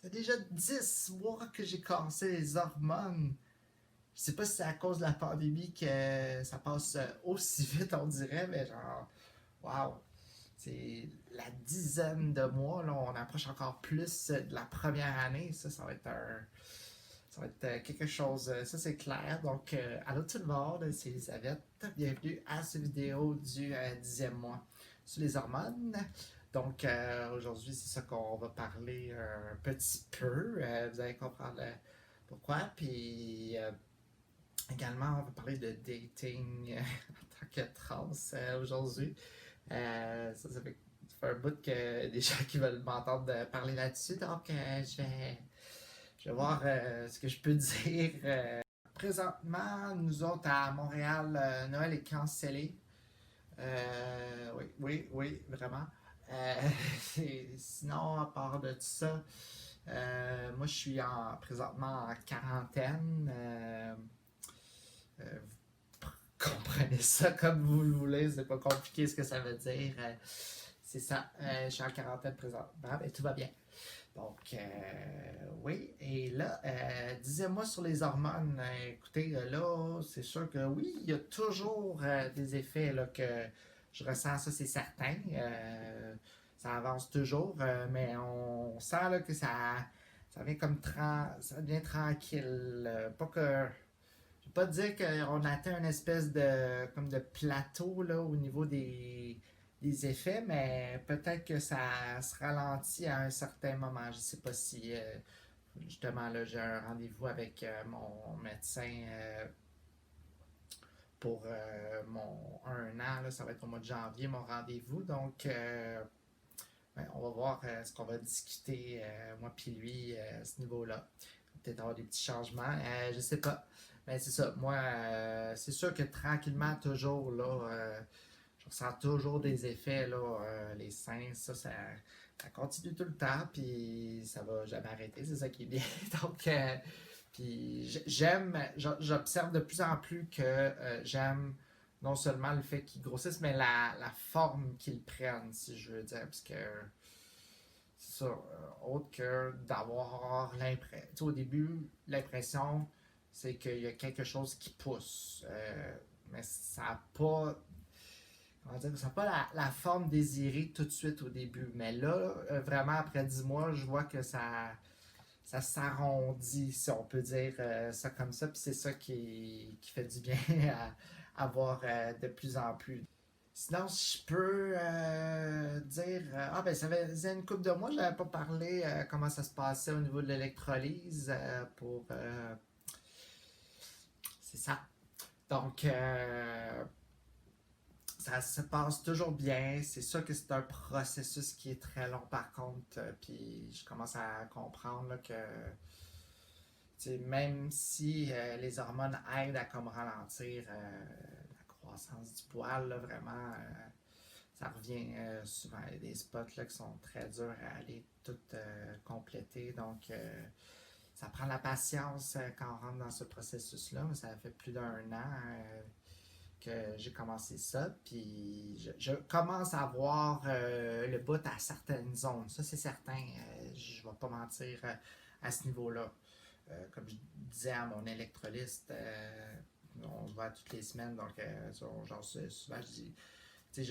fait déjà 10 mois que j'ai cassé les hormones. Je sais pas si c'est à cause de la pandémie que ça passe aussi vite, on dirait, mais genre, waouh! C'est la dizaine de mois, là, on approche encore plus de la première année. Ça va être ça va être quelque chose, ça c'est clair. Donc, allô tout le monde, c'est Elisabeth. Bienvenue à cette vidéo du 10e mois sur les hormones. Donc, aujourd'hui, c'est ça qu'on va parler un petit peu. Vous allez comprendre pourquoi. Puis, également, on va parler de dating en tant que trans aujourd'hui. Ça fait un bout que des gens qui veulent m'entendre parler là-dessus. Donc, je vais voir ce que je peux dire. Présentement, nous autres à Montréal, Noël est cancellé. Oui, vraiment. Euh, Sinon, à part de tout ça, moi je suis présentement en quarantaine. Vous comprenez ça comme vous le voulez, c'est pas compliqué ce que ça veut dire. C'est ça, je suis en quarantaine présentement, mais tout va bien. Donc, oui, et là, disais-moi sur les hormones, écoutez, là, c'est sûr que oui, il y a toujours des effets là, que je ressens, ça c'est certain. Ça avance toujours, mais on sent là, que ça vient comme ça devient tranquille. Pas que. Je vais pas dire qu'on atteint une espèce de comme de plateau là, au niveau des effets, mais peut-être que ça se ralentit à un certain moment. Je sais pas si justement là j'ai un rendez-vous avec mon médecin pour mon un an, là, ça va être au mois de janvier mon rendez-vous. Donc ouais, on va voir ce qu'on va discuter, moi puis lui, à ce niveau-là. Peut-être avoir des petits changements. Je sais pas. Mais c'est ça. Moi, c'est sûr que tranquillement, toujours, là, je ressens toujours des effets, là, les seins, ça continue tout le temps, puis ça va jamais arrêter, c'est ça qui est bien. Donc, puis j'observe de plus en plus que j'aime non seulement le fait qu'ils grossissent, mais la forme qu'ils prennent, si je veux dire, parce que c'est ça, autre que d'avoir l'impression, au début, l'impression, c'est qu'il y a quelque chose qui pousse, mais ça n'a pas on va dire, ça n'a pas la forme désirée tout de suite au début. Mais là, vraiment, après 10 mois, je vois que ça s'arrondit, si on peut dire ça comme ça. Puis c'est ça qui fait du bien à voir de plus en plus. Sinon, si je peux dire. Ah, ben, ça faisait une couple de mois, je n'avais pas parlé comment ça se passait au niveau de l'électrolyse pour. C'est ça. Donc, ça se passe toujours bien. C'est sûr que c'est un processus qui est très long par contre. Puis je commence à comprendre là, que même si les hormones aident à comme ralentir la croissance du poil, là, vraiment, ça revient souvent. Il y a des spots là, qui sont très durs à aller tout compléter. Donc, ça prend la patience quand on rentre dans ce processus-là. Ça fait plus d'un an que j'ai commencé ça, puis je commence à voir le bout à certaines zones. Ça, c'est certain. Je vais pas mentir à ce niveau-là. Comme je disais à mon électrolyste, on se voit toutes les semaines, donc genre, souvent je dis, tu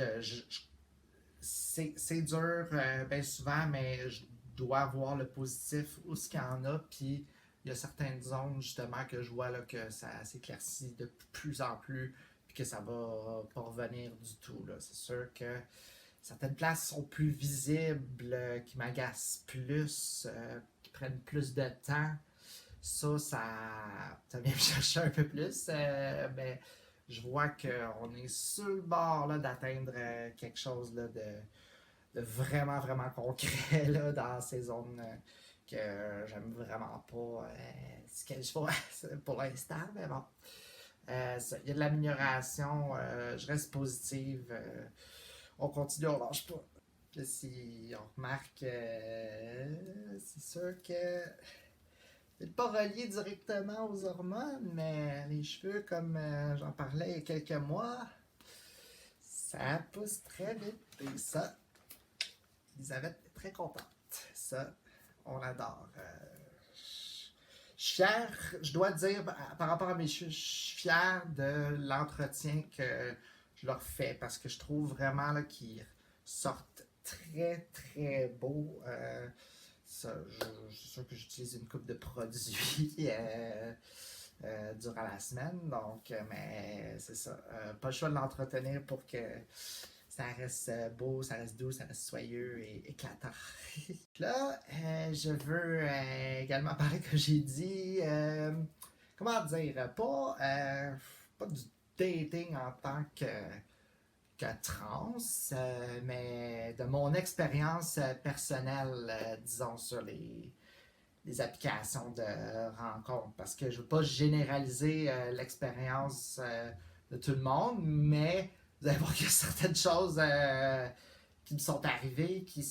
sais, c'est dur bien souvent, mais je dois voir le positif où ce qu'il y en a, puis il y a certaines zones justement que je vois là, que ça s'éclaircit de plus en plus, puis que ça va pas revenir du tout. Là. C'est sûr que certaines places sont plus visibles, qui m'agacent plus, qui prennent plus de temps. Ça vient me chercher un peu plus, mais je vois qu'on est sur le bord là, d'atteindre quelque chose là, de vraiment, vraiment concret là, dans ces zones que j'aime vraiment pas ce que je vois pour l'instant, mais bon. Il y a de l'amélioration, je reste positive, on continue, on lâche pas. Puis si on remarque, c'est sûr que c'est pas relié directement aux hormones, mais les cheveux, comme j'en parlais il y a quelques mois, ça pousse très vite. Et ça, Elisabeth est très contente. Ça, on adore. Je suis fier, je dois dire, par rapport à mes cheveux, je suis fier de l'entretien que je leur fais parce que je trouve vraiment là, qu'ils sortent très très beaux. C'est sûr que j'utilise une coupe de produits durant la semaine, donc, mais c'est ça. Pas le choix de l'entretenir pour que ça reste beau, ça reste doux, ça reste soyeux et éclatant. Là, je veux également parler, comme j'ai dit, comment dire, pas du dating en tant que trans, mais de mon expérience personnelle, disons, sur les applications de rencontres. Parce que je ne veux pas généraliser l'expérience de tout le monde, mais vous allez voir qu'il y a certaines choses qui me sont arrivées qui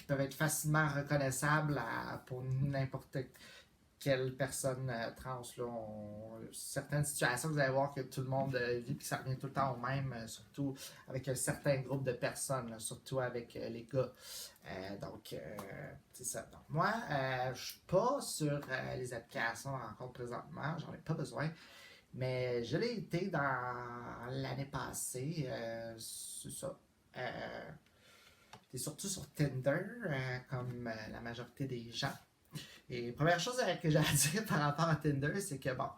peuvent être facilement reconnaissables pour n'importe quelle personne trans. Là, certaines situations, vous allez voir que tout le monde vit et que ça revient tout le temps au même, surtout avec un certain groupe de personnes, là, surtout avec les gars. Donc, c'est ça. Donc, moi, je suis pas sur les applications encore présentement, j'en ai pas besoin. Mais je l'ai été dans l'année passée, c'est ça. J'étais surtout sur Tinder, comme la majorité des gens. Et première chose que j'ai à dire par rapport à Tinder, c'est que bon,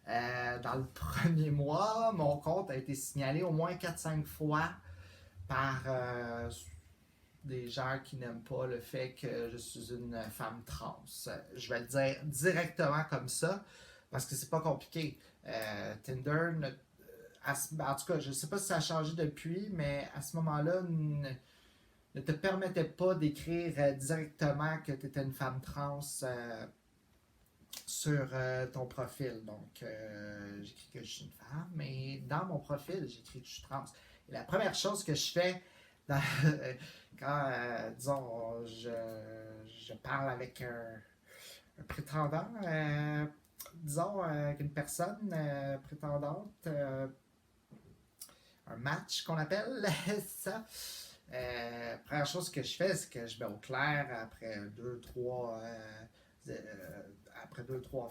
dans le premier mois, mon compte a été signalé au moins 4-5 fois par des gens qui n'aiment pas le fait que je suis une femme trans. Je vais le dire directement comme ça, parce que c'est pas compliqué. Tinder, en tout cas, je ne sais pas si ça a changé depuis, mais à ce moment-là, ne te permettait pas d'écrire directement que tu étais une femme trans sur ton profil. Donc, j'écris que je suis une femme, mais dans mon profil, j'écris que je suis trans. Et la première chose que je fais dans, quand, disons, je parle avec un prétendant, disons, qu'une personne prétendante, un match qu'on appelle ça. Première chose que je fais, c'est que je mets au clair après deux, trois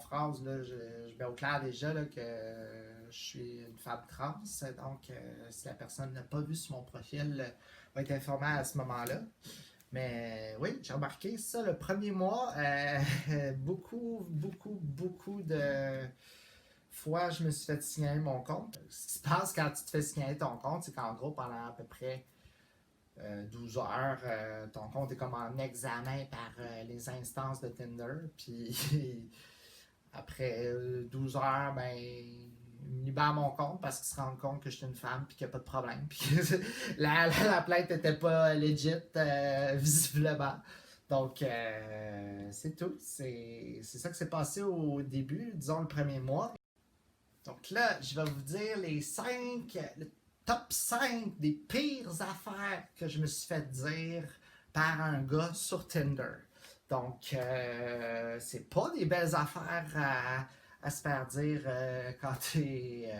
phrases, là, je mets au clair déjà là, que je suis une femme trans. Donc, si la personne n'a pas vu sur mon profil, va être informée à ce moment-là. Mais oui, j'ai remarqué ça le premier mois. Beaucoup de fois, je me suis fait signaler mon compte. Ce qui se passe quand tu te fais signaler ton compte, c'est qu'en gros, pendant à peu près 12 heures, ton compte est comme en examen par les instances de Tinder. Puis après 12 heures, ben, ils me libèrent mon compte parce qu'ils se rendent compte que je suis une femme puis qu'il n'y a pas de problème. Puis que la plainte n'était pas legit, visiblement. Donc, c'est tout. C'est ça qui s'est passé au début, disons le premier mois. Donc là, je vais vous dire le top 5 des pires affaires que je me suis fait dire par un gars sur Tinder. Donc, c'est pas des belles affaires à se faire dire quand t'es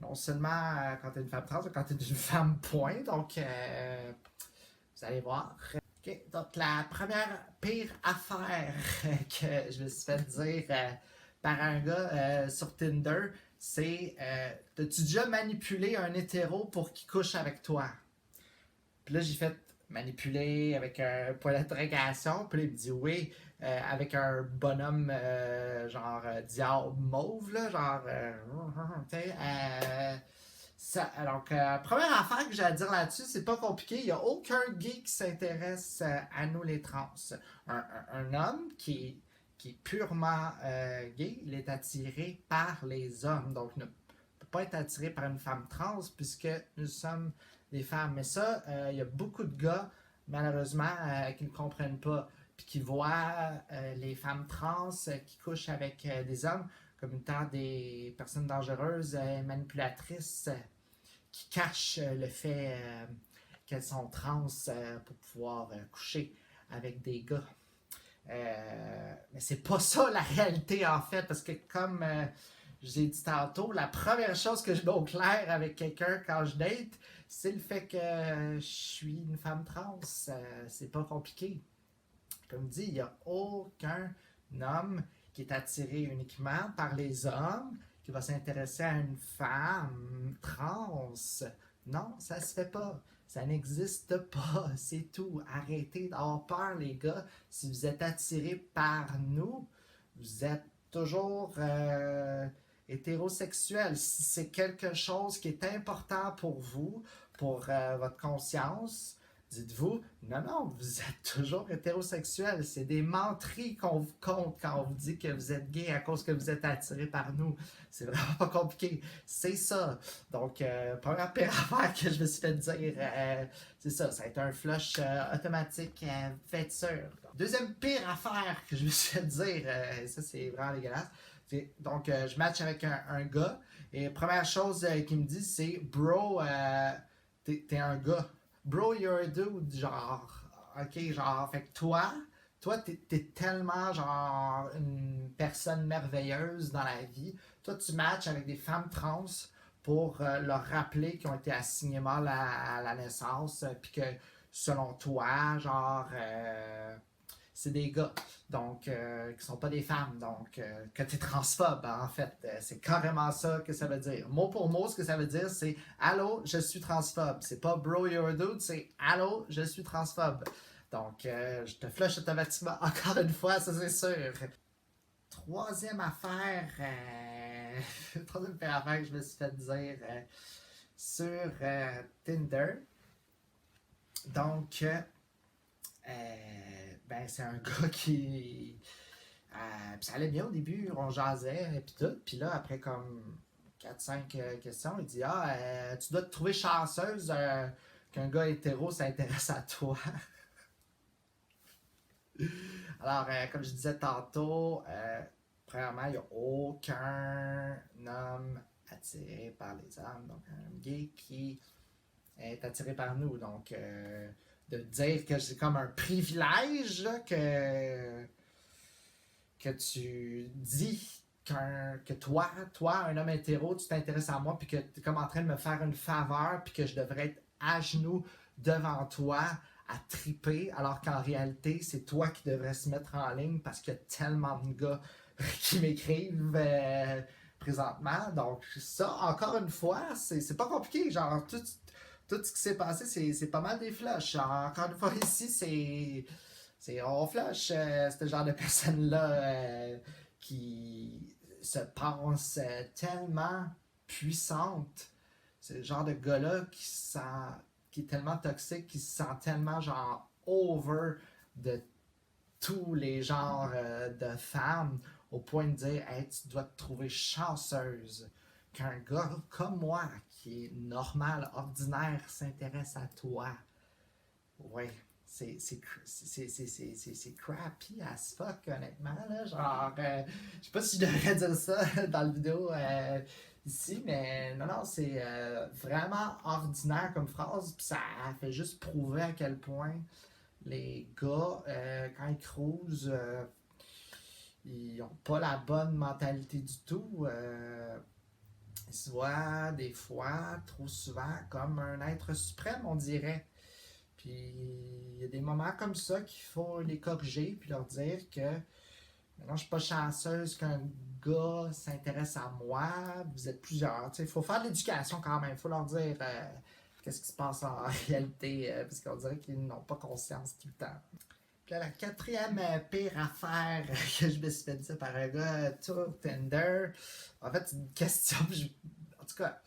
non seulement quand t'es une femme trans, mais quand t'es une femme point. Donc, vous allez voir. Okay. Donc, la première pire affaire que je me suis fait dire par un gars sur Tinder, c'est t'as-tu déjà manipulé un hétéro pour qu'il couche avec toi? Puis là, j'ai fait manipuler avec un point d'interrogation. Puis là, il me dit oui, avec un bonhomme genre diable mauve, là, genre. Tu sais, donc, première affaire que j'ai à dire là-dessus, c'est pas compliqué. Il n'y a aucun gay qui s'intéresse à nous les trans. Un homme qui est purement gay, il est attiré par les hommes. Donc, il ne peut pas être attiré par une femme trans puisque nous sommes des femmes. Mais ça, il y a beaucoup de gars, malheureusement, qui ne comprennent pas puis qui voient les femmes trans qui couchent avec des hommes comme étant des personnes dangereuses et manipulatrices qui cachent le fait qu'elles sont trans pour pouvoir coucher avec des gars. Mais c'est pas ça la réalité en fait, parce que comme je vous ai dit tantôt, la première chose que je mets au clair avec quelqu'un quand je date, c'est le fait que je suis une femme trans. C'est pas compliqué. Comme dit, il n'y a aucun homme qui est attiré uniquement par les hommes, qui va s'intéresser à une femme trans. Non, ça se fait pas. Ça n'existe pas. C'est tout. Arrêtez d'avoir peur, les gars. Si vous êtes attirés par nous, vous êtes toujours hétérosexuel. Si c'est quelque chose qui est important pour vous, pour votre conscience, dites-vous, non, vous êtes toujours hétérosexuel. C'est des menteries qu'on vous compte quand on vous dit que vous êtes gay à cause que vous êtes attiré par nous. C'est vraiment pas compliqué. C'est ça. Donc, première pire affaire que je me suis fait dire, c'est ça. Ça a été un flush automatique, fait sûr. Deuxième pire affaire que je me suis fait dire, ça c'est vraiment dégueulasse. Donc, je match avec un gars. Et première chose qu'il me dit, c'est bro, t'es un gars. Bro, you're a dude, genre, ok, genre, fait que toi, t'es tellement, genre, une personne merveilleuse dans la vie. Toi, tu matches avec des femmes trans pour leur rappeler qu'ils ont été assignés mal à la naissance, puis que, selon toi, genre, c'est des gars, donc, qui sont pas des femmes, donc, que t'es transphobe, en fait. C'est carrément ça que ça veut dire. Mot pour mot, ce que ça veut dire, c'est allô, je suis transphobe. C'est pas bro, you're a dude, c'est allô, je suis transphobe. Donc, je te flush automatiquement, encore une fois, ça c'est sûr. Troisième affaire, troisième affaire que je me suis fait dire sur Tinder. Donc, ben, c'est un gars qui. Puis ça allait bien au début, on jasait et puis tout. Puis là, après comme 4-5 questions, il dit tu dois te trouver chanceuse qu'un gars hétéro s'intéresse à toi. Alors, comme je disais tantôt, premièrement, il n'y a aucun homme attiré par les hommes, donc un homme gay qui est attiré par nous. Donc, de dire que c'est comme un privilège là, que tu dis que toi, un homme hétéro, tu t'intéresses à moi, puis que tu es comme en train de me faire une faveur, puis que je devrais être à genoux devant toi à triper, alors qu'en réalité, c'est toi qui devrais se mettre en ligne parce qu'il y a tellement de gars qui m'écrivent présentement. Donc, ça, encore une fois, c'est pas compliqué. Genre, tout ce qui s'est passé, c'est pas mal des flashs. Encore une fois, ici, on flush ce genre de personnes-là qui se pensent tellement puissantes. C'est le genre de gars-là qui est tellement toxique, qui se sent tellement genre over de tous les genres de femmes au point de dire hey, tu dois te trouver chanceuse qu'un gars comme moi qui est normal, ordinaire, s'intéresse à toi. Ouais, c'est crappy as fuck, honnêtement. Là. Genre, je sais pas si je devrais dire ça dans la vidéo ici, mais non, c'est vraiment ordinaire comme phrase. Puis ça fait juste prouver à quel point les gars, quand ils cruisent, ils n'ont pas la bonne mentalité du tout. Ils se voient des fois, trop souvent, comme un être suprême, on dirait. Puis il y a des moments comme ça qu'il faut les corriger puis leur dire que non, je suis pas chanceuse qu'un gars s'intéresse à moi. Vous êtes plusieurs. Il faut faire de l'éducation quand même. Il faut leur dire qu'est-ce qui se passe en réalité parce qu'on dirait qu'ils n'ont pas conscience tout le temps. Puis là, la quatrième pire affaire que je me suis fait dire par un gars sur Tinder, en fait, c'est une question. En tout cas,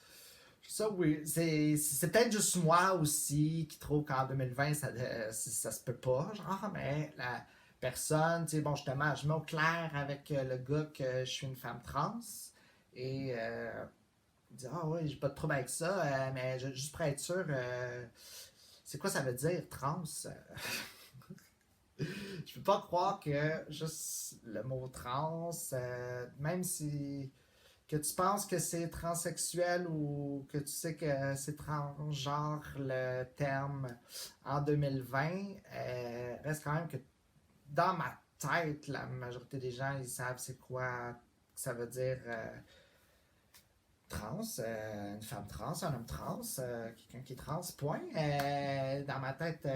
ça, oui, c'est peut-être juste moi aussi qui trouve qu'en 2020, ça se peut pas, genre, mais la personne, tu sais, bon, justement, je mets au clair avec le gars que je suis une femme trans et il dit, ah oui, j'ai pas de trouble avec ça, mais juste pour être sûr, c'est quoi ça veut dire, trans? Je peux pas croire que juste le mot trans, même si que tu penses que c'est transsexuel ou que tu sais que c'est transgenre le terme en 2020, reste quand même que dans ma tête, la majorité des gens, ils savent c'est quoi que ça veut dire trans, une femme trans, un homme trans, quelqu'un qui est trans, point. Dans ma tête,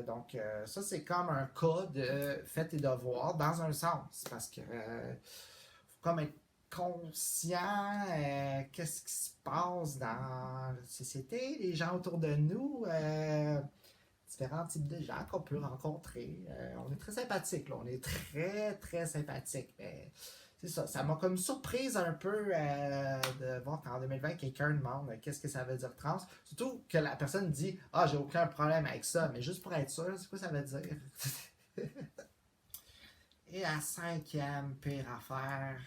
donc ça c'est comme un cas de fait tes devoirs dans un sens, parce que faut comme être conscient qu'est-ce qui se passe dans la société, les gens autour de nous, différents types de gens qu'on peut rencontrer. On est très sympathique, là. On est très, très sympathique. Mais c'est ça. Ça m'a comme surprise un peu de voir qu'en 2020, quelqu'un demande qu'est-ce que ça veut dire trans. Surtout que la personne dit ah, j'ai aucun problème avec ça. Mais juste pour être sûr, c'est quoi ça veut dire? Et la cinquième pire affaire,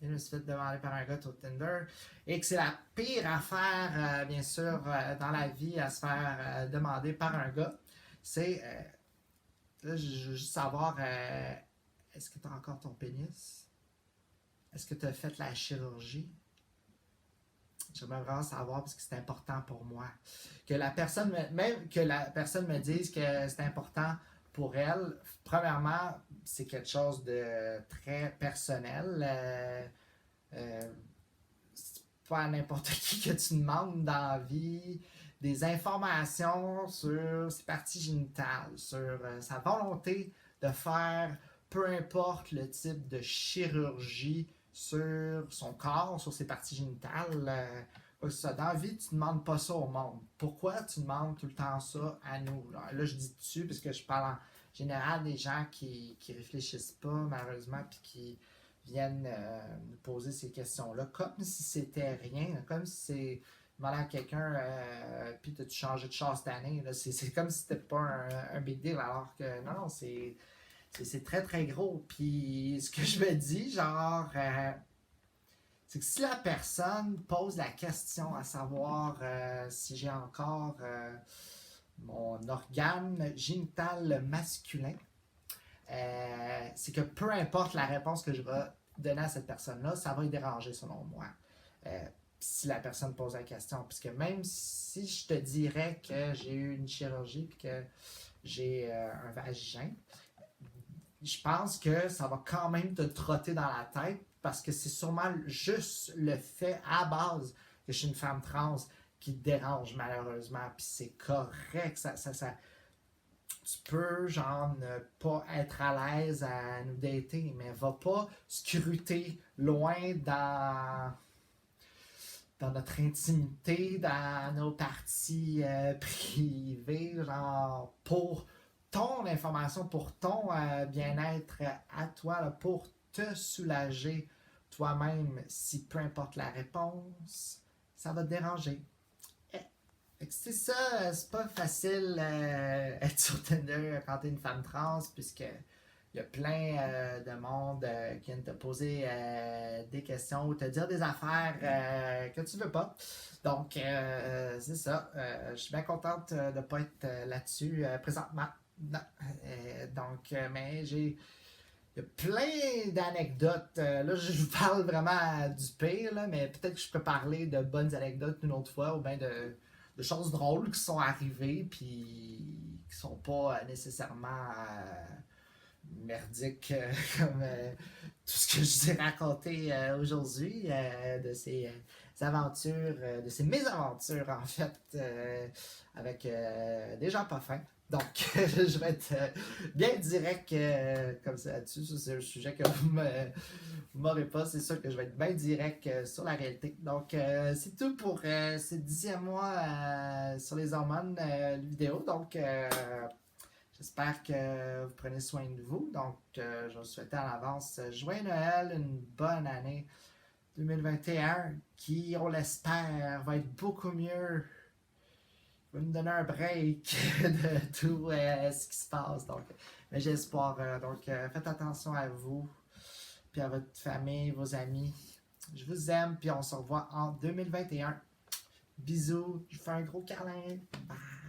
je me suis fait demander par un gars sur Tinder, et que c'est la pire affaire, bien sûr, dans la vie à se faire demander par un gars, c'est, là, je veux juste savoir, est-ce que tu as encore ton pénis? Est-ce que tu as fait la chirurgie? J'aimerais vraiment savoir parce que c'est important pour moi. Que la personne, même que la personne me dise que c'est important pour elle, premièrement, c'est quelque chose de très personnel. C'est pas à n'importe qui que tu demandes dans la vie des informations sur ses parties génitales, sur sa volonté de faire peu importe le type de chirurgie sur son corps, sur ses parties génitales. Ça. Dans la vie, tu ne demandes pas ça au monde. Pourquoi tu demandes tout le temps ça à nous? Là je dis dessus parce que je parle en général des gens qui réfléchissent pas, malheureusement, puis qui viennent nous poser ces questions-là, comme si c'était rien, comme si c'est demander à quelqu'un, puis t'as-tu changé de char cette année? C'est comme si c'était pas un big deal, alors que non, c'est très très gros. Puis ce que je me dis, genre, c'est que si la personne pose la question à savoir si j'ai encore mon organe génital masculin, c'est que peu importe la réponse que je vais donner à cette personne-là, ça va y déranger selon moi. Si la personne pose la question. Puisque même si je te dirais que j'ai eu une chirurgie et que j'ai un vagin, je pense que ça va quand même te trotter dans la tête parce que c'est sûrement juste le fait à base que je suis une femme trans qui te dérange malheureusement. Puis c'est correct, ça tu peux genre ne pas être à l'aise à nous dater, mais va pas scruter loin dans notre intimité, dans nos parties privées, genre pour ton information, pour ton bien-être à toi, là, pour te soulager toi-même, si peu importe la réponse, ça va te déranger. C'est ça, c'est pas facile être sur Tinder quand t'es une femme trans, puisque il y a plein de monde qui viennent te poser des questions ou te dire des affaires que tu veux pas. Donc, c'est ça. Je suis bien contente de ne pas être là-dessus présentement. Non. Mais il y a plein d'anecdotes. Là, je vous parle vraiment du pire, là, mais peut-être que je peux parler de bonnes anecdotes une autre fois ou bien de choses drôles qui sont arrivées puis qui sont pas nécessairement merdiques comme tout ce que je vous ai raconté aujourd'hui de ces aventures, de ces mésaventures en fait avec des gens pas fins. Donc, je vais être bien direct comme ça là-dessus. C'est un sujet que vous m'aurez pas. C'est sûr que je vais être bien direct sur la réalité. Donc, c'est tout pour ce 10e mois sur les hormones vidéo. Donc, j'espère que vous prenez soin de vous. Donc, je vous souhaite en avance joyeux Noël, une bonne année 2021 qui, on l'espère, va être beaucoup mieux. Va nous donner un break de tout ce qui se passe. Donc, mais j'ai espoir. Donc, faites attention à vous, puis à votre famille, vos amis. Je vous aime, puis on se revoit en 2021. Bisous, je vous fais un gros câlin. Bye.